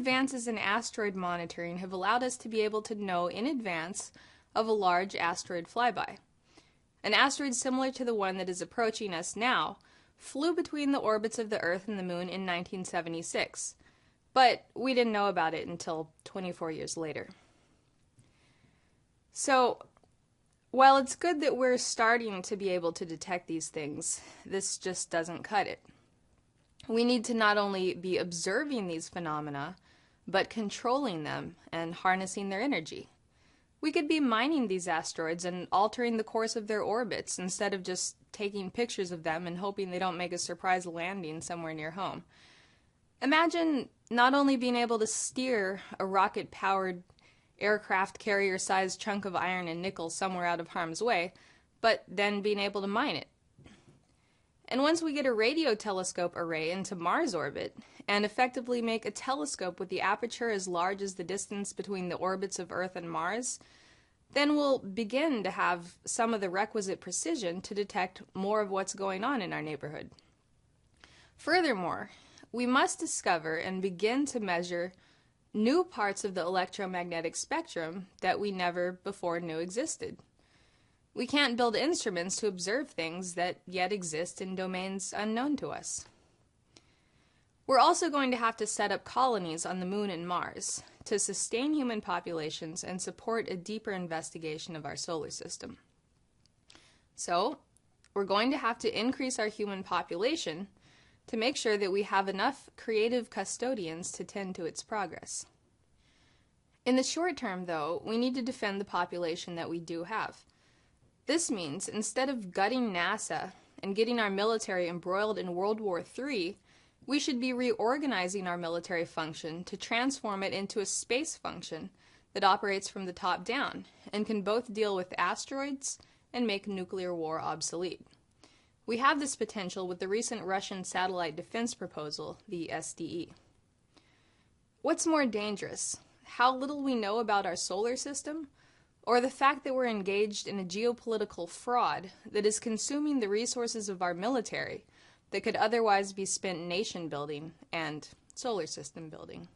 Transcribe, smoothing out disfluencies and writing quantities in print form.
advances in asteroid monitoring have allowed us to be able to know in advance of a large asteroid flyby. An asteroid similar to the one that is approaching us now flew between the orbits of the Earth and the Moon in 1976, but we didn't know about it until 24 years later. So, while it's good that we're starting to be able to detect these things, this just doesn't cut it. We need to not only be observing these phenomena, but controlling them and harnessing their energy. We could be mining these asteroids and altering the course of their orbits instead of just taking pictures of them and hoping they don't make a surprise landing somewhere near home. Imagine not only being able to steer a rocket-powered aircraft carrier-sized chunk of iron and nickel somewhere out of harm's way, but then being able to mine it. And once we get a radio telescope array into Mars orbit and effectively make a telescope with the aperture as large as the distance between the orbits of Earth and Mars, then we'll begin to have some of the requisite precision to detect more of what's going on in our neighborhood. Furthermore, we must discover and begin to measure new parts of the electromagnetic spectrum that we never before knew existed. We can't build instruments to observe things that yet exist in domains unknown to us. We're also going to have to set up colonies on the Moon and Mars to sustain human populations and support a deeper investigation of our solar system. So, we're going to have to increase our human population to make sure that we have enough creative custodians to tend to its progress. In the short term, though, we need to defend the population that we do have. This means instead of gutting NASA and getting our military embroiled in World War III, we should be reorganizing our military function to transform it into a space function that operates from the top down and can both deal with asteroids and make nuclear war obsolete. We have this potential with the recent Russian satellite defense proposal, the SDE. What's more dangerous? How little we know about our solar system? Or the fact that we're engaged in a geopolitical fraud that is consuming the resources of our military that could otherwise be spent nation building and solar system building?